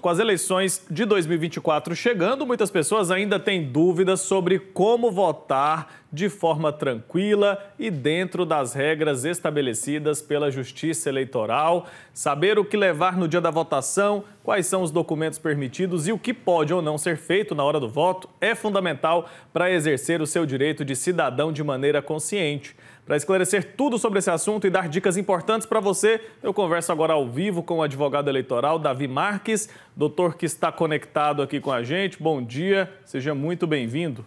Com as eleições de 2024 chegando, muitas pessoas ainda têm dúvidas sobre como votar de forma tranquila e dentro das regras estabelecidas pela Justiça Eleitoral. Saber o que levar no dia da votação, quais são os documentos permitidos e o que pode ou não ser feito na hora do voto é fundamental para exercer o seu direito de cidadão de maneira consciente. Para esclarecer tudo sobre esse assunto e dar dicas importantes para você, eu converso agora ao vivo com o advogado eleitoral Davi Marques, doutor que está conectado aqui com a gente. Bom dia, seja muito bem-vindo.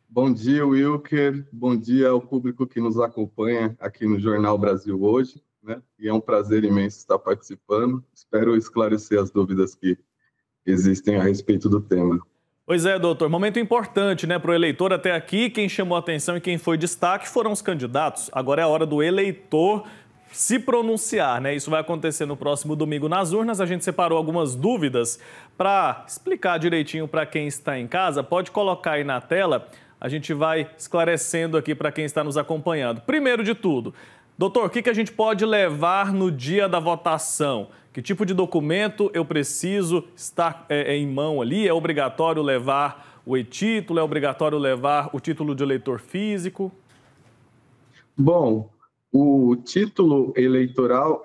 Bom dia, Wilker. Bom dia ao público que nos acompanha aqui no Jornal Brasil hoje, né? E é um prazer imenso estar participando. Espero esclarecer as dúvidas que existem a respeito do tema. Pois é, doutor. Momento importante, né, para o eleitor até aqui. Quem chamou a atenção e quem foi destaque foram os candidatos. Agora é a hora do eleitor se pronunciar, né? Isso vai acontecer no próximo domingo nas urnas. A gente separou algumas dúvidas para explicar direitinho para quem está em casa. Pode colocar aí na tela. A gente vai esclarecendo aqui para quem está nos acompanhando. Primeiro de tudo, doutor, o que a gente pode levar no dia da votação? Que tipo de documento eu preciso estar em mão ali? É obrigatório levar o e-título? É obrigatório levar o título de eleitor físico? Bom, o título eleitoral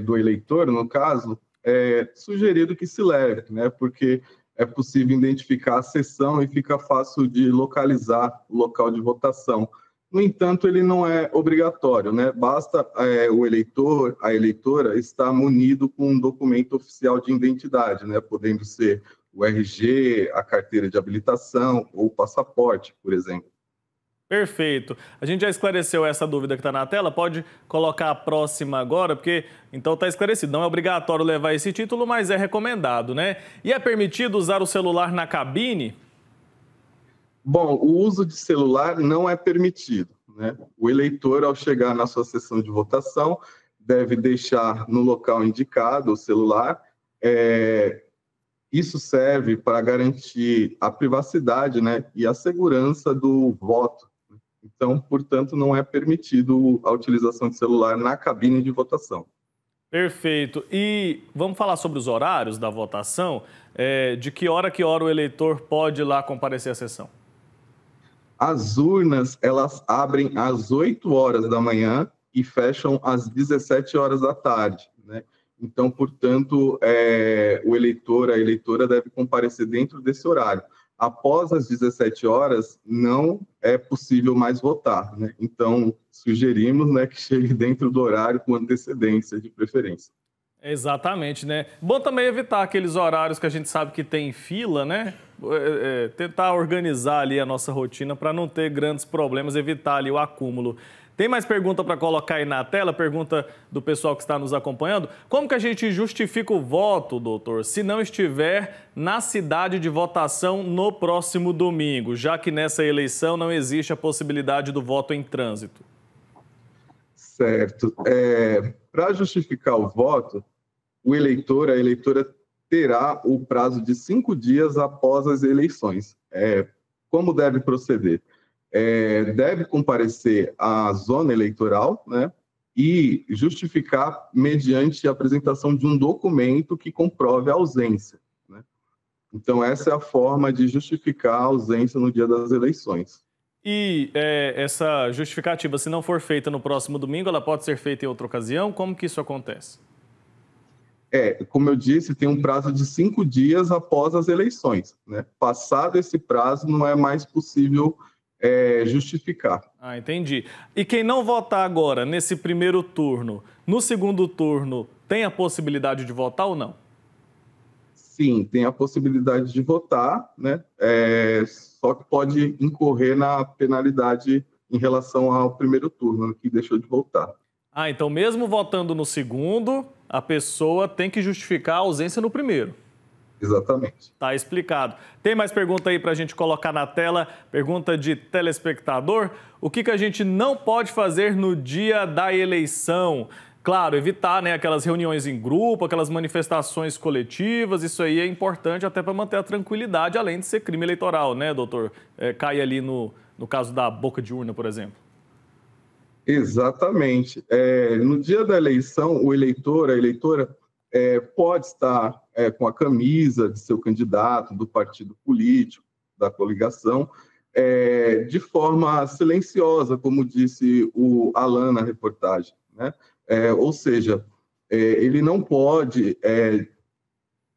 do eleitor, no caso, é sugerido que se leve, né? Porque é possível identificar a sessão e fica fácil de localizar o local de votação. No entanto, ele não é obrigatório, né? Basta o eleitor, a eleitora, estar munido com um documento oficial de identidade, né? Podendo ser o RG, a carteira de habilitação ou o passaporte, por exemplo. Perfeito. A gente já esclareceu essa dúvida que está na tela. Pode colocar a próxima agora, porque então está esclarecido. Não é obrigatório levar esse título, mas é recomendado, né? E é permitido usar o celular na cabine? Bom, o uso de celular não é permitido, né? O eleitor, ao chegar na sua sessão de votação, deve deixar no local indicado o celular. Isso serve para garantir a privacidade, né, e a segurança do voto. Então, portanto, não é permitido a utilização de celular na cabine de votação. Perfeito. E vamos falar sobre os horários da votação? De que hora o eleitor pode ir lá comparecer à sessão? As urnas, elas abrem às 8 horas da manhã e fecham às 17 horas da tarde, né? Então, portanto, o eleitor, a eleitora deve comparecer dentro desse horário. Após as 17 horas, não é possível mais votar, né? Então, sugerimos, né, que chegue dentro do horário com antecedência, de preferência. Exatamente, né? Bom também evitar aqueles horários que a gente sabe que tem fila, né? Tentar organizar ali a nossa rotina para não ter grandes problemas, evitar ali o acúmulo. Tem mais pergunta para colocar aí na tela? Pergunta do pessoal que está nos acompanhando. Como que a gente justifica o voto, doutor, se não estiver na cidade de votação no próximo domingo, já que nessa eleição não existe a possibilidade do voto em trânsito? Certo. Para justificar o voto, o eleitor, a eleitora, terá o prazo de 5 dias após as eleições. Como deve proceder? Deve comparecer à zona eleitoral, né, e justificar mediante a apresentação de um documento que comprove a ausência, né? Então, essa é a forma de justificar a ausência no dia das eleições. E essa justificativa, se não for feita no próximo domingo, ela pode ser feita em outra ocasião? Como que isso acontece? Como eu disse, tem um prazo de 5 dias após as eleições, né? Passado esse prazo, não é mais possível justificar. Ah, entendi. E quem não votar agora, nesse primeiro turno, no segundo turno, tem a possibilidade de votar ou não? Sim, tem a possibilidade de votar, né? Só que pode incorrer na penalidade em relação ao primeiro turno, que deixou de votar. Ah, então mesmo votando no segundo, a pessoa tem que justificar a ausência no primeiro. Exatamente. Tá explicado. Tem mais pergunta aí para a gente colocar na tela? Pergunta de telespectador. O que a gente não pode fazer no dia da eleição? Claro, evitar, né, aquelas reuniões em grupo, aquelas manifestações coletivas, isso aí é importante até para manter a tranquilidade, além de ser crime eleitoral, né, doutor? Cai ali no caso da boca de urna, por exemplo. Exatamente. No dia da eleição, o eleitor, a eleitora, pode estar com a camisa de seu candidato, do partido político, da coligação, de forma silenciosa, como disse o Alan na reportagem, né? Ou seja, ele não pode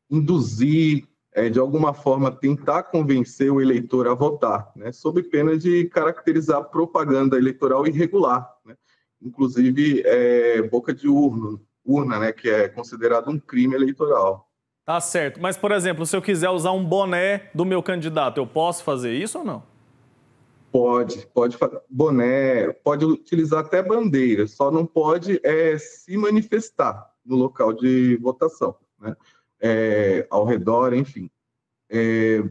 induzir, de alguma forma, tentar convencer o eleitor a votar, né? Sob pena de caracterizar propaganda eleitoral irregular, né? Inclusive boca de urna, né? Que é considerado um crime eleitoral. Tá certo. Mas, por exemplo, se eu quiser usar um boné do meu candidato, eu posso fazer isso ou não? Pode fazer boné, pode utilizar até bandeira, só não pode se manifestar no local de votação, né? Ao redor, enfim,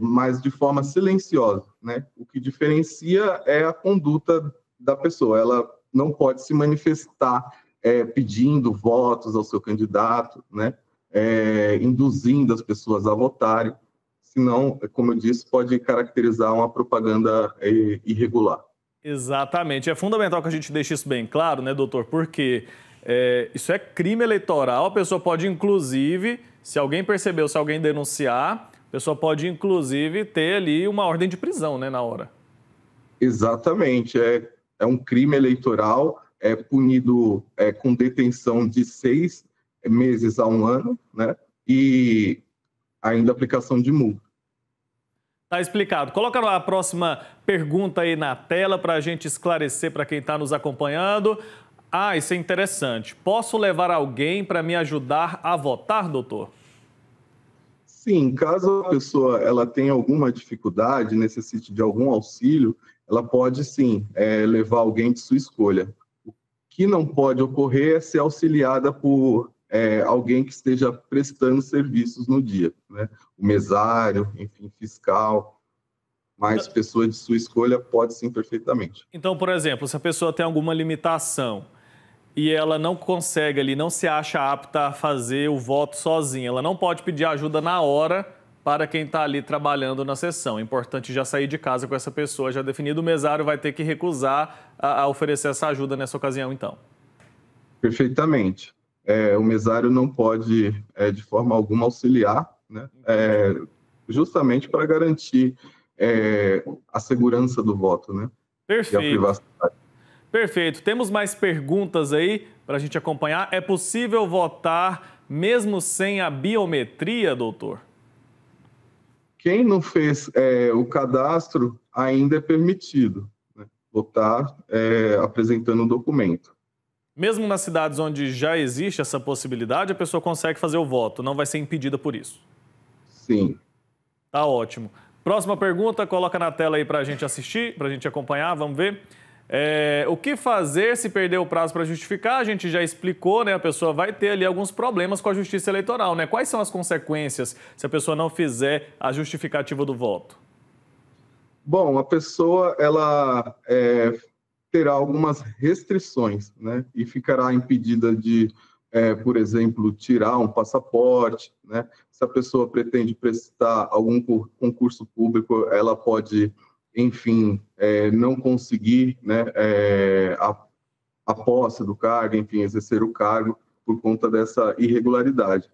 mas de forma silenciosa, né? O que diferencia é a conduta da pessoa. Ela não pode se manifestar pedindo votos ao seu candidato, né? Induzindo as pessoas a votarem. Senão, como eu disse, pode caracterizar uma propaganda irregular. Exatamente. É fundamental que a gente deixe isso bem claro, né, doutor? Porque isso é crime eleitoral. A pessoa pode, inclusive, se alguém percebeu, se alguém denunciar, a pessoa pode, inclusive, ter ali uma ordem de prisão, né, na hora. Exatamente. É um crime eleitoral, punido com detenção de 6 meses a 1 ano, né? E ainda aplicação de multa. Tá explicado. Coloca a próxima pergunta aí na tela para a gente esclarecer para quem está nos acompanhando. Isso é interessante. Posso levar alguém para me ajudar a votar, doutor? Sim, caso a pessoa ela tenha alguma dificuldade, necessite de algum auxílio, ela pode sim levar alguém de sua escolha. O que não pode ocorrer é ser auxiliada por alguém que esteja prestando serviços no dia, né? O mesário, enfim, fiscal, mas pessoa de sua escolha pode sim perfeitamente. Então, por exemplo, se a pessoa tem alguma limitação e ela não consegue ali, não se acha apta a fazer o voto sozinha, ela não pode pedir ajuda na hora para quem está ali trabalhando na sessão. É importante já sair de casa com essa pessoa já definido. O mesário vai ter que recusar a oferecer essa ajuda nessa ocasião, então. Perfeitamente. O mesário não pode, de forma alguma, auxiliar, né? Justamente para garantir a segurança do voto, né? Perfeito. E a privacidade. Perfeito. Temos mais perguntas aí para a gente acompanhar. É possível votar mesmo sem a biometria, doutor? Quem não fez o cadastro ainda é permitido, né? Votar apresentando um documento. Mesmo nas cidades onde já existe essa possibilidade, a pessoa consegue fazer o voto, não vai ser impedida por isso? Sim. Tá ótimo. Próxima pergunta, coloca na tela aí para a gente assistir, para a gente acompanhar, vamos ver. O que fazer se perder o prazo para justificar? A gente já explicou, né? A pessoa vai ter ali alguns problemas com a justiça eleitoral, né? Quais são as consequências se a pessoa não fizer a justificativa do voto? Bom, a pessoa ela terá algumas restrições, né? E ficará impedida de, por exemplo, tirar um passaporte, né? Se a pessoa pretende prestar algum concurso público, ela pode, enfim, não conseguir, né, a posse do cargo, enfim, exercer o cargo por conta dessa irregularidade.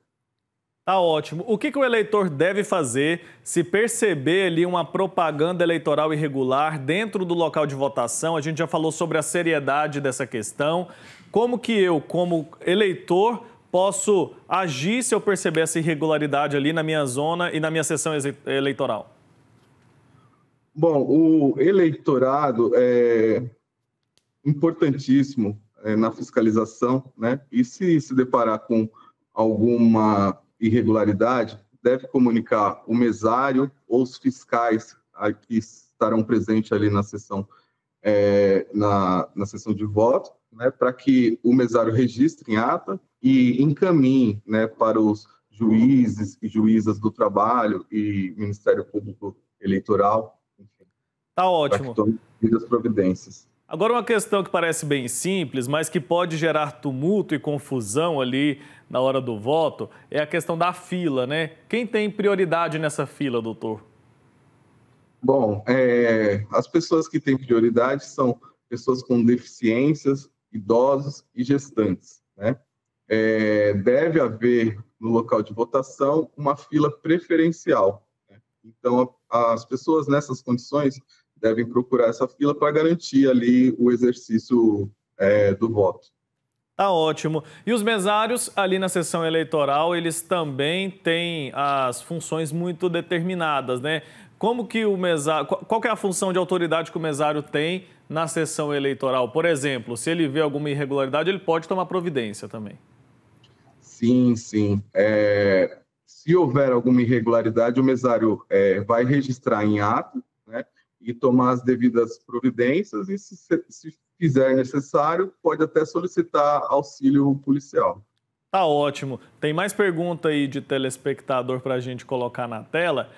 Tá ótimo. O que o eleitor deve fazer se perceber ali uma propaganda eleitoral irregular dentro do local de votação? A gente já falou sobre a seriedade dessa questão. Como que eu, como eleitor, posso agir se eu perceber essa irregularidade ali na minha zona e na minha sessão eleitoral? Bom, o eleitorado é importantíssimo na fiscalização, né? E se deparar com alguma irregularidade, deve comunicar o mesário ou os fiscais que estarão presentes ali na sessão, na sessão de voto, né? Para que o mesário registre em ata e encaminhe, né, para os juízes e juízas do trabalho e Ministério Público Eleitoral. Tá ótimo. Para que tomem as providências. Agora, uma questão que parece bem simples, mas que pode gerar tumulto e confusão ali na hora do voto, é a questão da fila, né? Quem tem prioridade nessa fila, doutor? Bom, as pessoas que têm prioridade são pessoas com deficiências, idosos e gestantes, né? Deve haver no local de votação uma fila preferencial, né? Então, as pessoas nessas condições devem procurar essa fila para garantir ali o exercício do voto. Tá ótimo. E os mesários ali na sessão eleitoral, eles também têm as funções muito determinadas, né? Como que o mesário, qual que é a função de autoridade que o mesário tem na sessão eleitoral? Por exemplo, se ele vê alguma irregularidade, ele pode tomar providência também. Sim, sim. Se houver alguma irregularidade, o mesário vai registrar em ato, né, e tomar as devidas providências, e se fizer necessário, pode até solicitar auxílio policial. Tá ótimo. Tem mais pergunta aí de telespectador para a gente colocar na tela.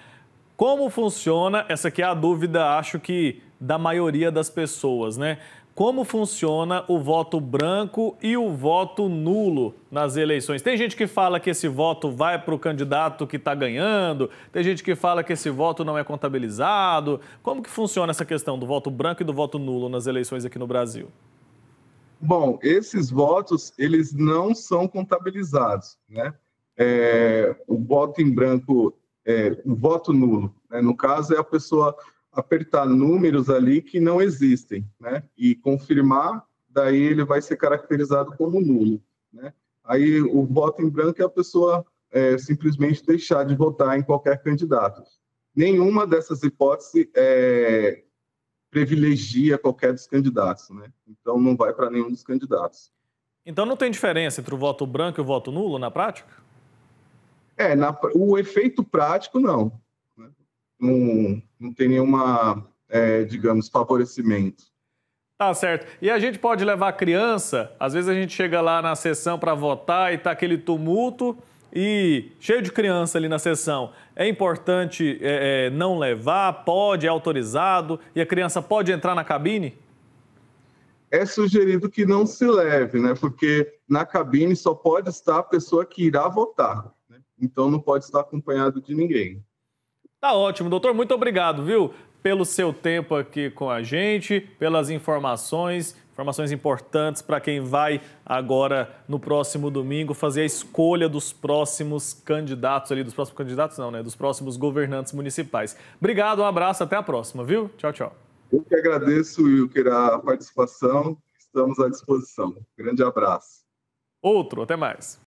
Como funciona? Essa aqui é a dúvida, acho que da maioria das pessoas, né? Como funciona o voto branco e o voto nulo nas eleições? Tem gente que fala que esse voto vai para o candidato que está ganhando, tem gente que fala que esse voto não é contabilizado. Como que funciona essa questão do voto branco e do voto nulo nas eleições aqui no Brasil? Bom, esses votos, eles não são contabilizados, né? O voto em branco, o voto nulo, né? No caso, é a pessoa apertar números ali que não existem, né? E confirmar, daí ele vai ser caracterizado como nulo, né? Aí o voto em branco é a pessoa simplesmente deixar de votar em qualquer candidato. Nenhuma dessas hipóteses privilegia qualquer dos candidatos, né? Então não vai para nenhum dos candidatos. Então não tem diferença entre o voto branco e o voto nulo na prática? O efeito prático não, né? Não tem nenhuma, digamos, favorecimento. Tá certo. E a gente pode levar a criança, às vezes a gente chega lá na sessão para votar e tá aquele tumulto e cheio de criança ali na sessão. É importante não levar, pode, é autorizado e a criança pode entrar na cabine? É sugerido que não se leve, né? Porque na cabine só pode estar a pessoa que irá votar, né? Então não pode estar acompanhado de ninguém. Tá ótimo, doutor. Muito obrigado, viu? Pelo seu tempo aqui com a gente, pelas informações importantes para quem vai agora no próximo domingo fazer a escolha dos próximos candidatos ali, dos próximos candidatos não, né? Dos próximos governantes municipais. Obrigado, um abraço, até a próxima, viu? Tchau, tchau. Eu que agradeço, Wilker, a participação. Estamos à disposição. Grande abraço. Outro, até mais.